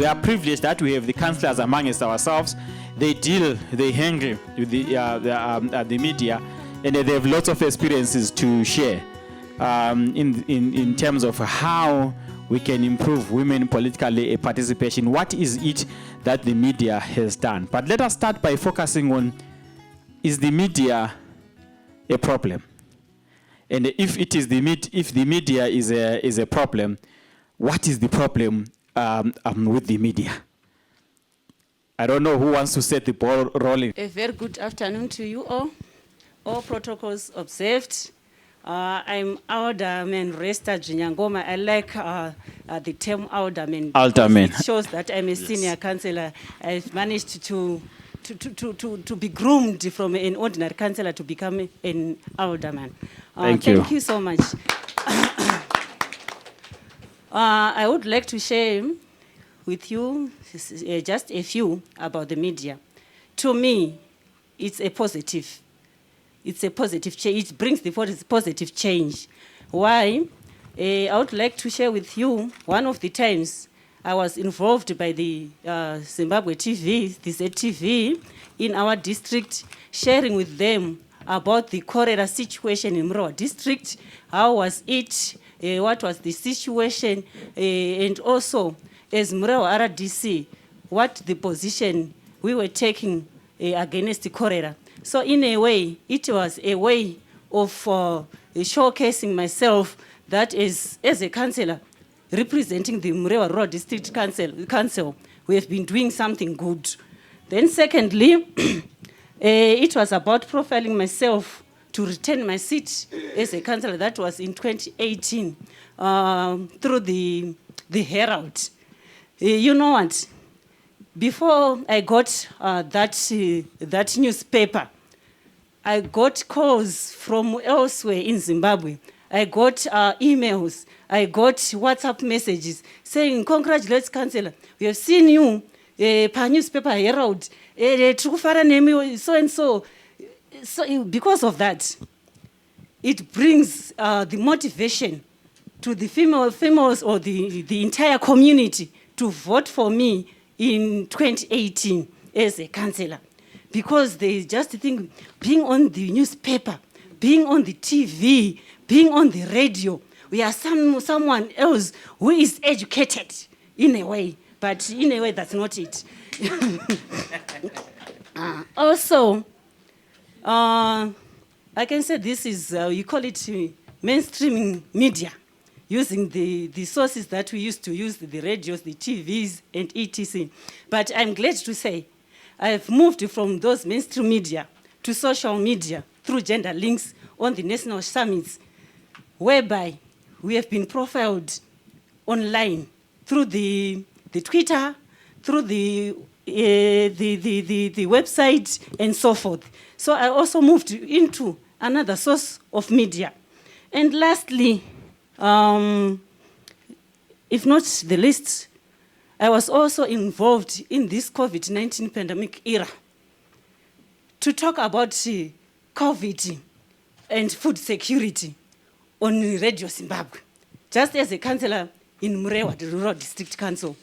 We are privileged that we have the councillors amongst ourselves. They hang with the media, and they have lots of experiences to share in terms of how we can improve women political participation. What is it that the media has done? But let us start by focusing on, is the media a problem? And if the media is a problem, what is the problem with the media? I don't know who wants to set the ball rolling. A very good afternoon to you all protocols observed. I'm Alderman Resta Jinyangoma. I like the term Alderman. Alderman. It shows that I'm a senior councillor. I've managed to be groomed from an ordinary councillor to become an Alderman. Thank you. Thank you so much. I would like to share with you just a few about the media. To me, it's a positive. It's a positive change. It brings the positive change. Why? I would like to share with you one of the times I was involved by the Zimbabwe TV, the ZTV, in our district, sharing with them about the cholera situation in Mrowa district. How was it? What was the situation? And also, as Mrowa RDC, what the position we were taking against the cholera. So in a way, it was a way of showcasing myself that as a councillor, representing the Mrewa Road District Council, we have been doing something good. Then secondly, it was about profiling myself to retain my seat as a councillor. That was in 2018 through the Herald. You know what? Before I got that newspaper, I got calls from elsewhere in Zimbabwe. I got emails. I got WhatsApp messages saying, "Congratulations, Councillor. We have seen you per newspaper Herald. So and so." So because of that, it brings the motivation to the females or the entire community to vote for me in 2018 as a councillor, because they just think being on the newspaper, being on the TV, being on the radio, we are someone else who is educated in a way, but in a way that's not it. Also, I can say this is, you call it mainstreaming media, using the sources that we used to use, the radios, the TVs, and etc. But I'm glad to say I've moved from those mainstream media to social media through gender links on the national summits, whereby we have been profiled online through the Twitter, through the website, and so forth. So I also moved into another source of media. And lastly, if not the least, I was also involved in this COVID-19 pandemic era to talk about COVID and food security on Radio Zimbabwe, just as a councillor in Mrewa, the Rural District Council.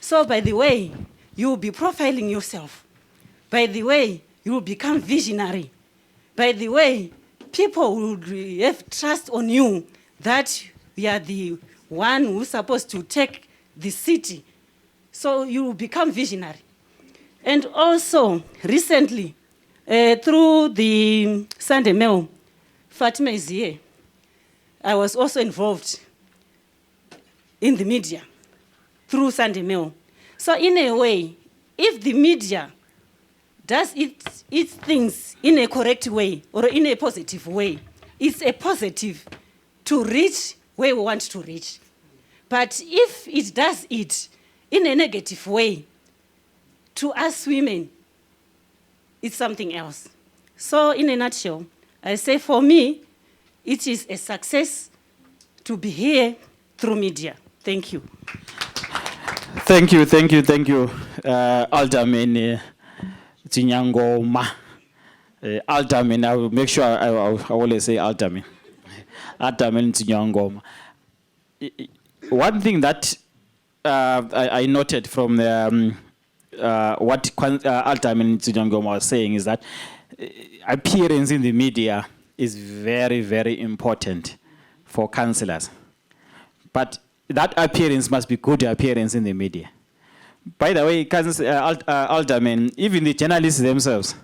So by the way, you will be profiling yourself. By the way, you will become visionary. By the way, people will have trust on you that we are the one who's supposed to take the city. So you will become visionary. And also, recently, through the Sunday Mail, Fatima is here. I was also involved in the media through Sunday Mail. So in a way, if the media does its things in a correct way or in a positive way, it's a positive to reach where we want to reach. But if it does it in a negative way, to us women, it's something else. So in a nutshell, I say for me, it is a success to be here through media. Thank you. Thank you. Alderman Zinyangoma. Alderman, I will make sure I always say Alderman. Alderman Zinyangoma. One thing that I noted from what Altamin Tsujangoma was saying is that appearance in the media is very, very important for councillors. But that appearance must be good appearance in the media. By the way, Alderman, even the journalists themselves,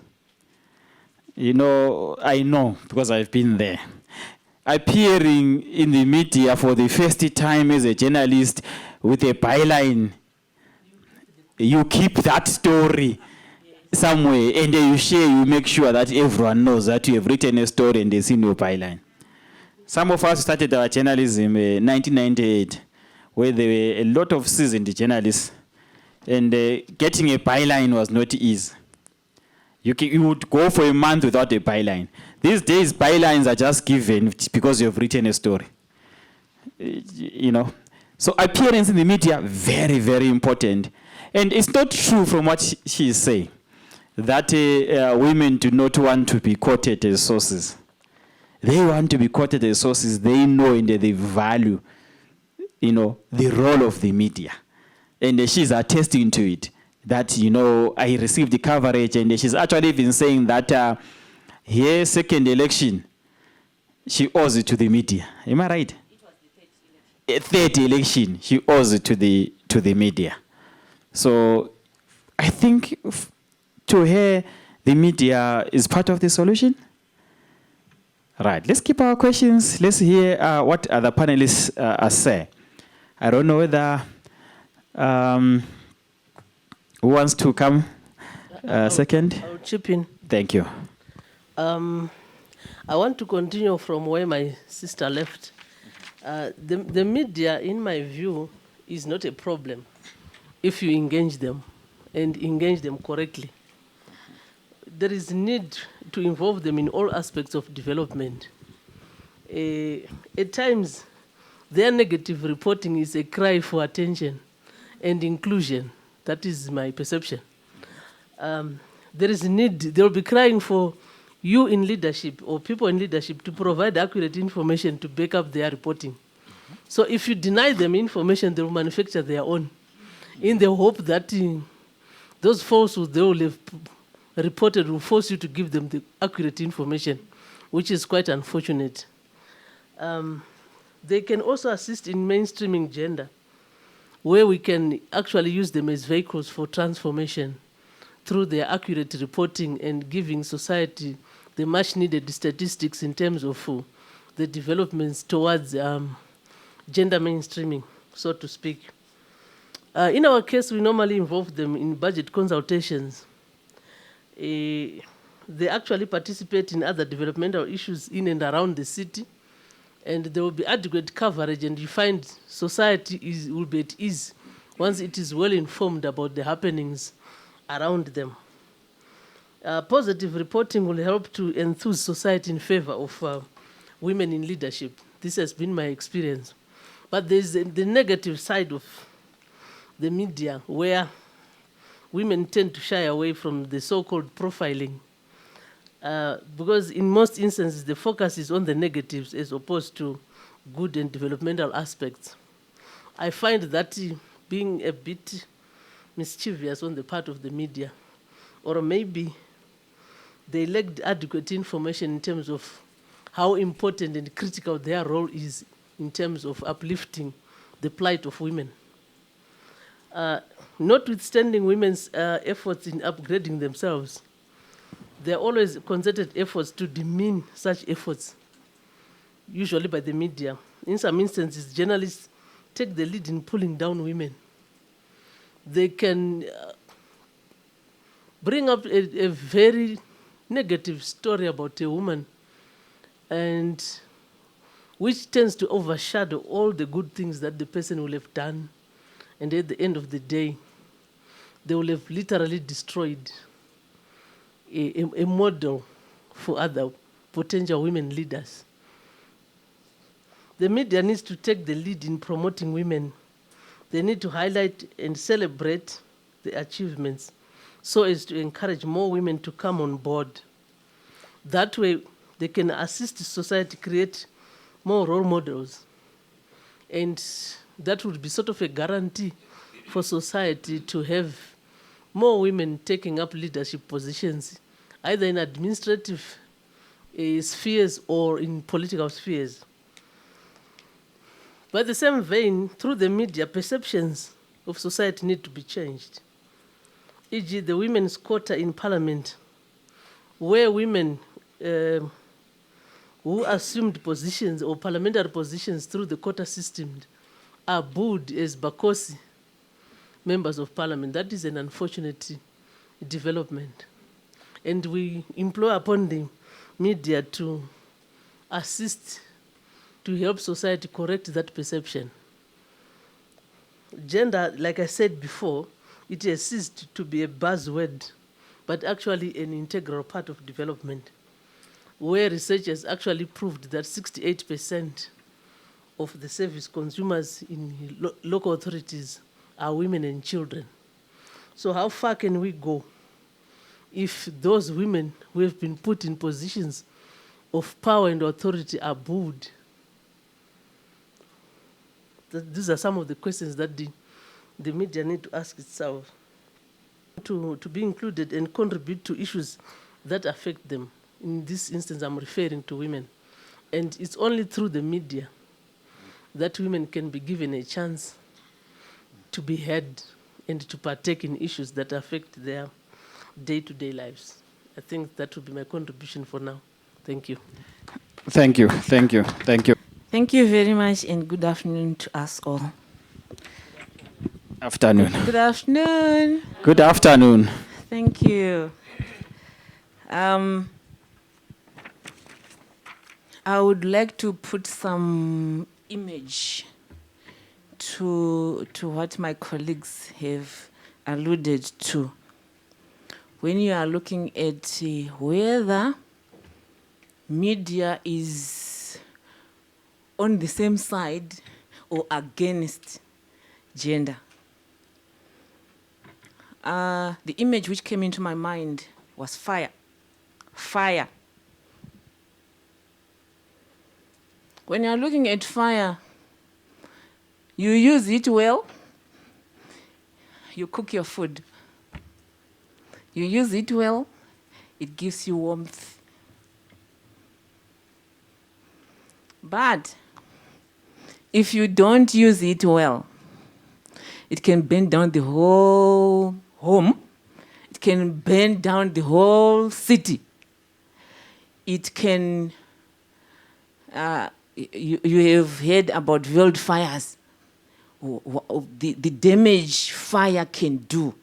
you know, I know because I've been there. Appearing in the media for the first time as a journalist with a byline, you keep that story somewhere and then you share, you make sure that everyone knows that you have written a story and they've seen your byline. Some of us started our journalism in 1998, where there were a lot of seasoned journalists, and getting a byline was not easy. You would go for a month without a byline. These days, bylines are just given because you have written a story. You know, so appearance in the media, very, very important. And it's not true from what she is saying that women do not want to be quoted as sources. They want to be quoted as sources. They know and they value, you know, the role of the media. And she's attesting to it, that, you know, I received the coverage, and she's actually even saying that her second election, she owes it to the media. Am I right? It was the third election, she owes it to the media. So I think to her, the media is part of the solution. Right, let's keep our questions. Let's hear what other panelists say. I don't know whether who wants to come second? I'll chip in. Thank you. I want to continue from where my sister left. The media, in my view, is not a problem if you engage them and engage them correctly. There is need to involve them in all aspects of development. At times, their negative reporting is a cry for attention and inclusion. That is my perception. There is need, they'll be crying for you in leadership or people in leadership to provide accurate information to back up their reporting. So if you deny them information, they will manufacture their own in the hope that those falsehoods they will have reported will force you to give them the accurate information, which is quite unfortunate. They can also assist in mainstreaming gender, where we can actually use them as vehicles for transformation through their accurate reporting and giving society the much-needed statistics in terms of the developments towards gender mainstreaming, so to speak. In our case, we normally involve them in budget consultations. They actually participate in other developmental issues in and around the city, and there will be adequate coverage, and you find society will be at ease once it is well informed about the happenings around them. Positive reporting will help to enthuse society in favor of women in leadership. This has been my experience. But there's the negative side of the media, where women tend to shy away from the so-called profiling, because in most instances, the focus is on the negatives as opposed to good and developmental aspects. I find that being a bit mischievous on the part of the media, or maybe they lacked adequate information in terms of how important and critical their role is in terms of uplifting the plight of women. Notwithstanding women's efforts in upgrading themselves, there are always concerted efforts to demean such efforts, usually by the media. In some instances, journalists take the lead in pulling down women. They can bring up a very negative story about a woman, and which tends to overshadow all the good things that the person will have done. And at the end of the day, they will have literally destroyed a model for other potential women leaders. The media needs to take the lead in promoting women. They need to highlight and celebrate the achievements so as to encourage more women to come on board. That way, they can assist society create more role models. And that would be sort of a guarantee for society to have more women taking up leadership positions, either in administrative spheres or in political spheres. By the same vein, through the media, perceptions of society need to be changed. E.g., the women's quota in parliament, where women who assumed positions or parliamentary positions through the quota system are booed as Bakosi members of parliament. That is an unfortunate development. And we implore upon the media to assist to help society correct that perception. Gender, like I said before, it has ceased to be a buzzword, but actually an integral part of development, where research has actually proved that 68% of the service consumers in local authorities are women and children. So how far can we go if those women who have been put in positions of power and authority are booed? These are some of the questions that the media need to ask itself to be included and contribute to issues that affect them. In this instance, I'm referring to women. And it's only through the media that women can be given a chance to be heard and to partake in issues that affect their day-to-day lives. I think that would be my contribution for now. Thank you. Thank you, thank you, thank you. Thank you very much, and good afternoon to us all. Afternoon. Good afternoon. Good afternoon. Thank you. I would like to put some image to what my colleagues have alluded to. When you are looking at whether media is on the same side or against gender. The image which came into my mind was fire. Fire. When you're looking at fire, you use it well, you cook your food. You use it well, it gives you warmth. But if you don't use it well, it can burn down the whole home. It can burn down the whole city. It can, you have heard about wildfires, the damage fire can do.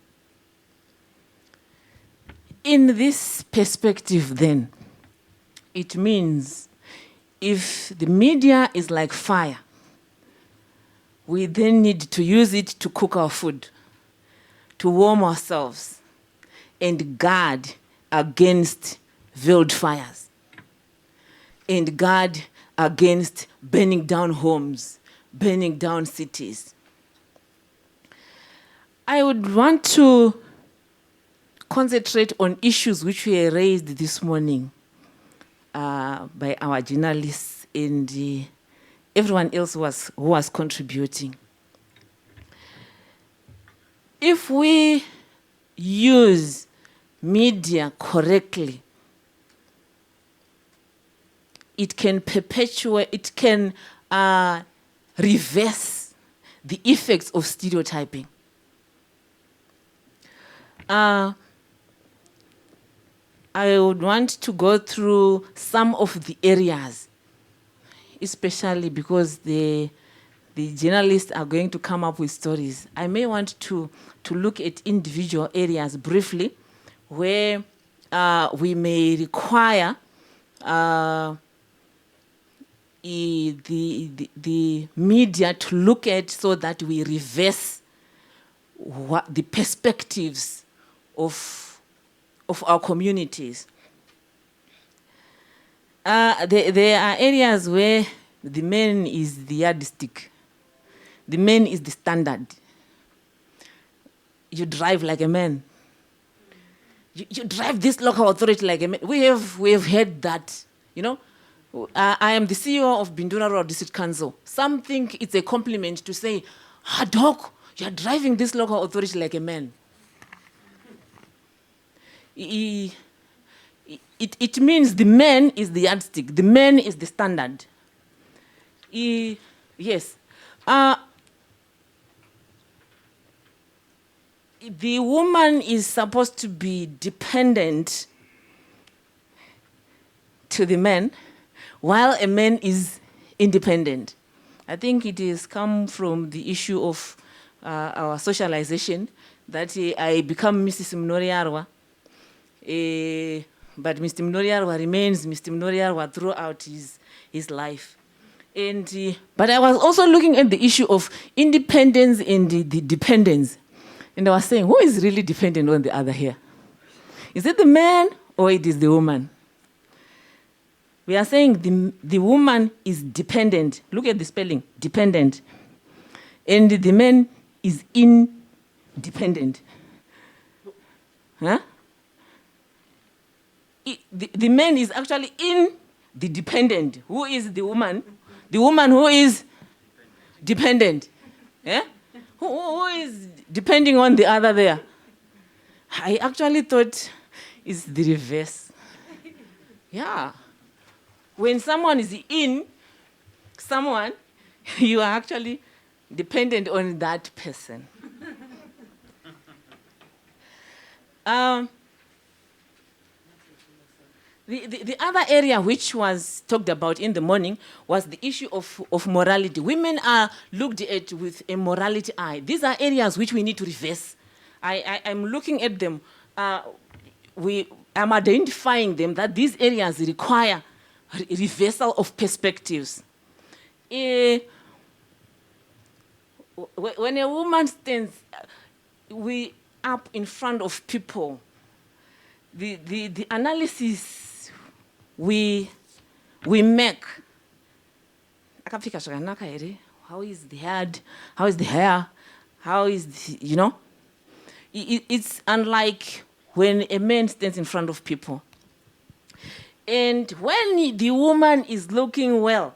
In this perspective then, it means if the media is like fire, we then need to use it to cook our food, to warm ourselves, and guard against wildfires, and guard against burning down homes, burning down cities. I would want to concentrate on issues which were raised this morning by our journalists and everyone else who was contributing. If we use media correctly, it can perpetuate, it can reverse the effects of stereotyping. I would want to go through some of the areas, especially because the journalists are going to come up with stories. I may want to look at individual areas briefly where we may require the media to look at so that we reverse what the perspectives of our communities. There are areas where the man is the yardstick. The man is the standard. You drive like a man. You drive this local authority like a man. We have heard that, you know. I am the CEO of Bindura Road District Council. Some think it's a compliment to say, Doc, you're driving this local authority like a man. It means the man is the yardstick. The man is the standard. Yes. The woman is supposed to be dependent to the man, while a man is independent. I think it has come from the issue of our socialization, that I become Mrs. Mnoriarwa, but Mr. Mnoriarwa remains Mr. Mnoriarwa throughout his life. And, but I was also looking at the issue of independence and the dependence. And I was saying, who is really dependent on the other here? Is it the man or it is the woman? We are saying the woman is dependent. Look at the spelling, dependent. And the man is independent. Huh? The man is actually in the dependent. Who is the woman? The woman who is dependent. Yeah? Who is depending on the other there? I actually thought it's the reverse. Yeah. When someone is in someone, you are actually dependent on that person. The other area which was talked about in the morning was the issue of morality. Women are looked at with a morality eye. These are areas which we need to reverse. I'm looking at them. I'm identifying them, that these areas require reversal of perspectives. When a woman stands up in front of people, the analysis we make, how is the head, how is the hair, how is the, it's unlike when a man stands in front of people. And when the woman is looking well,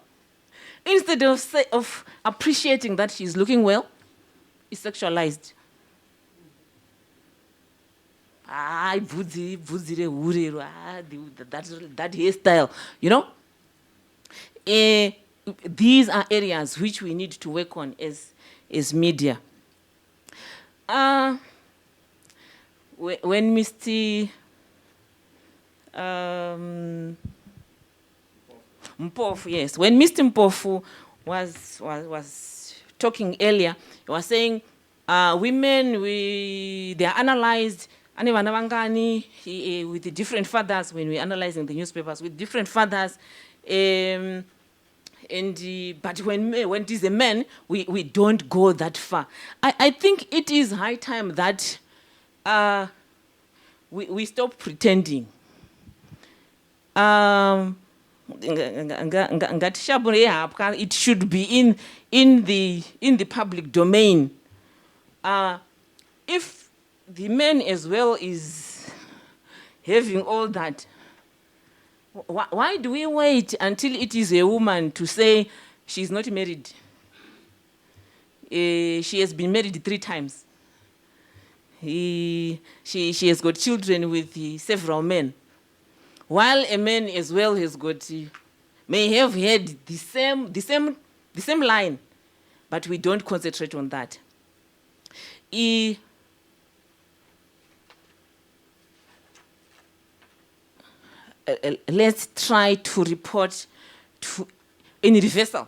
instead of appreciating that she's looking well, it's sexualized. That hairstyle, these are areas which we need to work on as media. When Mr. Mpofu, yes, when Mr. Mpofu was talking earlier, he was saying women, they are analyzed with the different fathers. When we're analyzing the newspapers with different fathers, but when it is a man, we don't go that far. I think it is high time that we stop pretending. It should be in the public domain. If the man as well is having all that, why do we wait until it is a woman to say she's not married? She has been married 3 times. She has got children with several men. While a man as well has got, may have had the same line, but we don't concentrate on that. Let's try to report in reversal.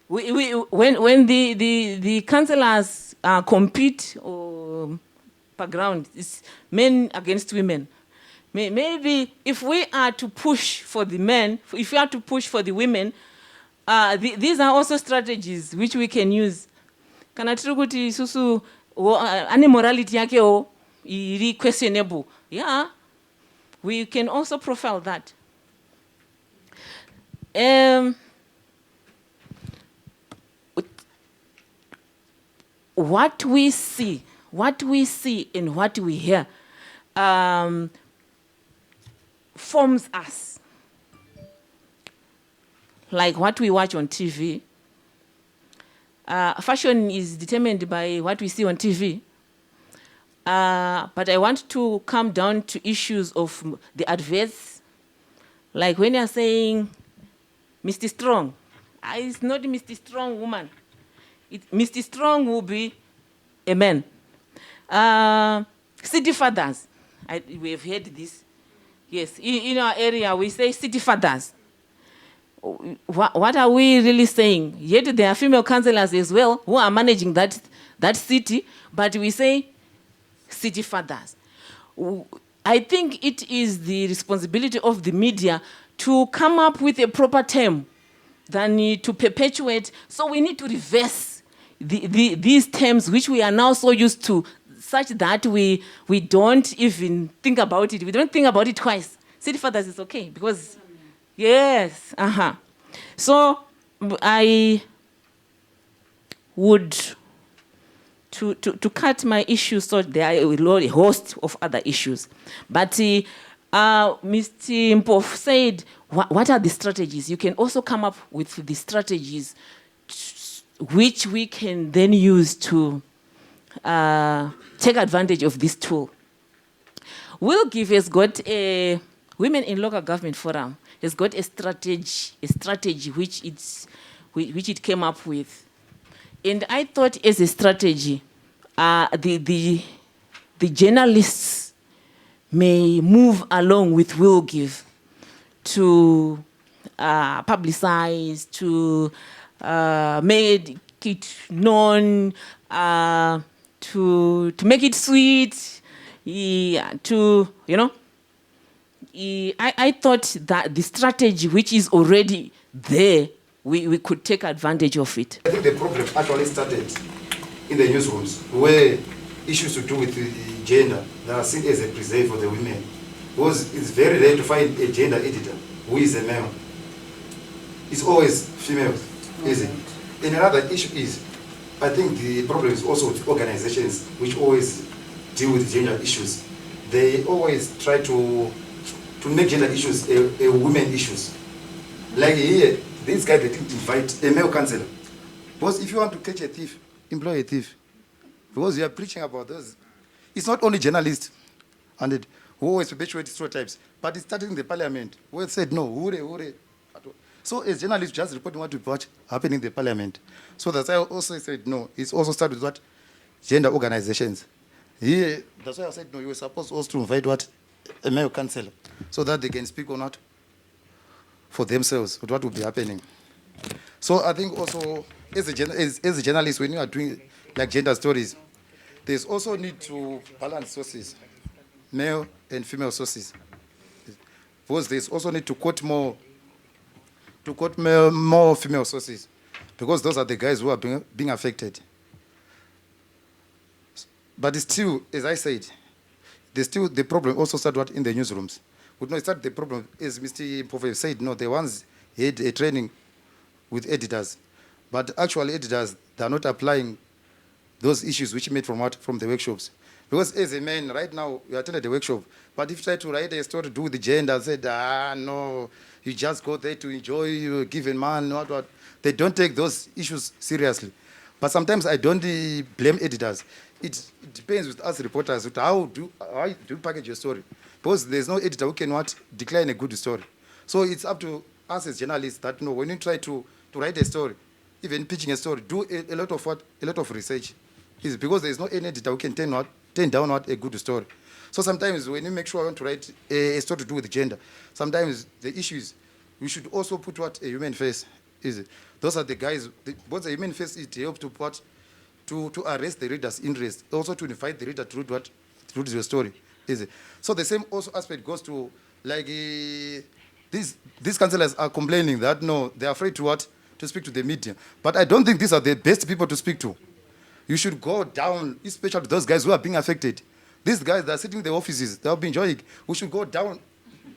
When the councillors compete per ground, it's men against women. Maybe if we are to push for the men, if we are to push for the women, these are also strategies which we can use. Kana tiri kuti susu ane morality yake iri questionable. Yeah, we can also profile that. What we see and what we hear forms us. Like what we watch on TV, Fashion is determined by what we see on TV. But I want to come down to issues of the adverts. Like when you're saying, Mr. Strong, it's not Mr. Strong woman. Mr. Strong will be a man. City fathers, we have heard this. Yes, in our area we say city fathers. What are we really saying? Yet there are female councillors as well who are managing that city, but we say city fathers. I think it is the responsibility of the media to come up with a proper term than to perpetuate. So we need to reverse these terms which we are now so used to, such that we don't even think about it. We don't think about it twice. City fathers is okay because, yes, So I would, to cut my issues, so there are a host of other issues. But Mr. Mpof said, what are the strategies? You can also come up with the strategies which we can then use to take advantage of this tool. WillGive has got a Women in Local Government Forum has got a strategy which it came up with. And I thought as a strategy, the journalists may move along with WillGive to publicize, to make it known, to make it sweet, I thought that the strategy which is already there, we could take advantage of it. I think the problem actually started in the newsrooms where issues to do with gender that are seen as a preserve for the women. Because it's very rare to find a gender editor who is a male. It's always females, isn't it? And another issue is, I think the problem is also with organizations which always deal with gender issues. They always try to make gender issues a women issues. Like here, these guys, they didn't invite a male councillor. Because if you want to catch a thief, employ a thief. Because you are preaching about those. It's not only journalists and who always perpetuate stereotypes, but it's starting in the parliament where it said no, hure. So as journalists just reporting what happened in the parliament. So that's why I also said no. It's also started with what? Gender organizations. Here, that's why I said no, you were supposed also to invite what? A male councillor, so that they can speak or not for themselves with what will be happening. So I think also as a journalist, when you are doing like gender stories, there's also need to balance sources, male and female sources. Because there's also need to quote more female sources, because those are the guys who are being affected. But it's still, as I said, there's still the problem also started in the newsrooms. Would not start the problem, as Mr. Mpof said, no, the ones had a training with editors. But actually editors, they are not applying those issues which made from the workshops. Because as a man, right now, you attended the workshop, but if you try to write a story to do with the gender, said, no, you just go there to enjoy your given man, what. They don't take those issues seriously. But sometimes I don't blame editors. It depends with us reporters, with how do you package your story. Because there's no editor who can decline a good story. So it's up to us as journalists that when you try to write a story, even pitching a story, do a lot of research. It's because there's no any editor who can turn down a good story. So sometimes when you make sure you want to write a story to do with gender, sometimes the issue is we should also put a human face. Is it? Those are the guys. What the human face is to help to arrest the reader's interest, also to invite the reader to read your story. Is it? So the same also aspect goes to like these councillors are complaining that no, they're afraid to speak to the media. But I don't think these are the best people to speak to. You should go down, especially to those guys who are being affected. These guys that are sitting in the offices, they have been enjoying. We should go down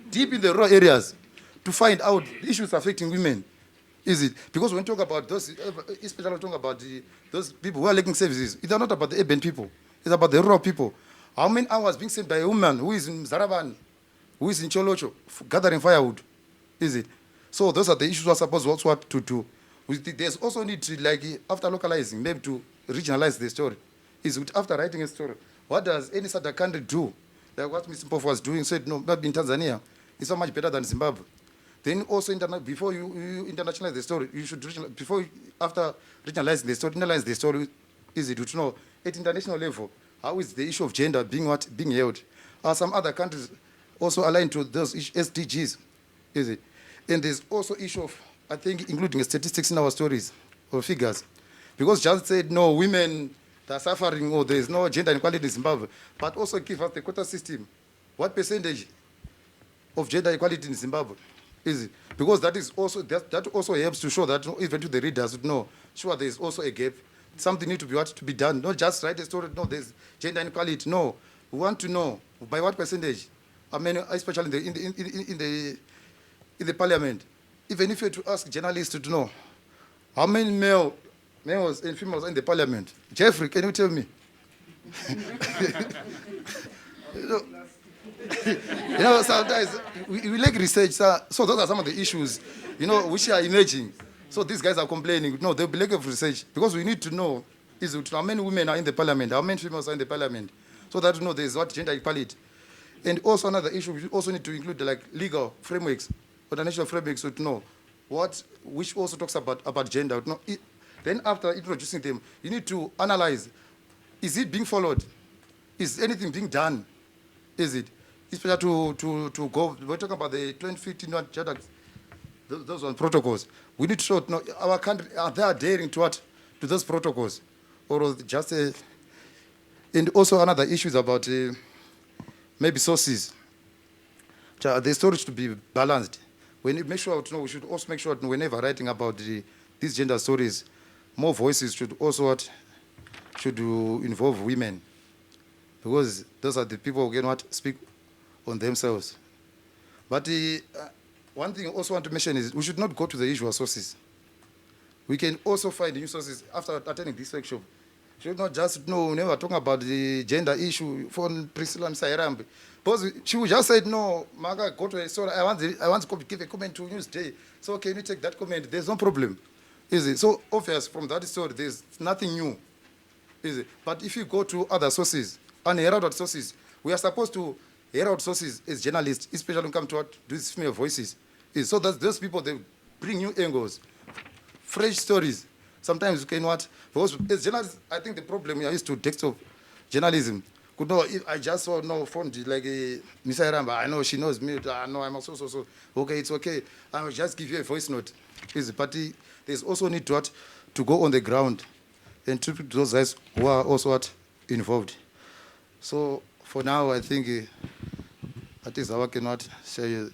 deep in the rural areas to find out issues affecting women. Is it? Because when we talk about those, especially when we talk about those people who are lacking services, it's not about the urban people. It's about the rural people. How many hours being spent by a woman who is in Zaraban, who is in Cholocho, gathering firewood? Is it? So those are the issues we're supposed to do. There's also need to, like, after localizing, maybe to regionalize the story. Is after writing a story, what does any other country do? Like what Mr. Mpofu was doing, said, no, maybe in Tanzania, it's so much better than Zimbabwe. Then also, before you internationalize the story, you should, after regionalizing the story, internalize the story, is it to know, at international level, how is the issue of gender being held? Are some other countries also aligned to those SDGs? Is it? And there's also issue of, I think, including statistics in our stories or figures. Because just said, no, women are suffering, or there's no gender inequality in Zimbabwe, but also give us the quota system. What percentage of gender equality in Zimbabwe is it? Because that is also, that also helps to show that, even to the readers, know, sure, there's also a gap. Something needs to be to be done. Not just write a story, no, there's gender inequality. No, we want to know by what percentage. I mean, especially in the parliament. Even if you to ask journalists to know how many males and females in the parliament. Jeffrey, can you tell me? Sometimes we like research. So those are some of the issues, which are emerging. So these guys are complaining. No, they'll be lack of research because we need to know how many women are in the parliament, how many females are in the parliament, so that there's what gender equality. And also another issue, we also need to include like legal frameworks, international frameworks, so to know which also talks about gender. Then after introducing them, you need to analyze: is it being followed? Is anything being done? Is it? Especially to go. We're talking about the 2015 gender. Those are protocols. We need to show our country, are they adhering to those protocols, or just and also another issue is about maybe sources. The storage to be balanced. When you make sure we should also make sure that whenever writing about these gender stories, more voices should also should involve women, because those are the people who can speak on themselves. But one thing I also want to mention is we should not go to the usual sources. We can also find new sources after attending this workshop. Should not just never talking about the gender issue for Priscilla Msairambe. Because she would just said, no, Maga, go to a story. I want to give a comment to Newsday. So can you take that comment? There's no problem. Is it? So obvious from that story, there's nothing new. Is it? But if you go to other sources, unheralded sources, we are supposed to herald sources as journalists, especially when it comes to these female voices. So that those people, they bring new angles, fresh stories. Sometimes you can because as journalists, I think the problem is to desktop journalism. Could know if I just saw phone like Miss Aramba, I know she knows me, I know I'm also so. Okay, it's okay. I will just give you a voice note. But there's also need to go on the ground and to those guys who are also involved. So for now, I think that is how I cannot share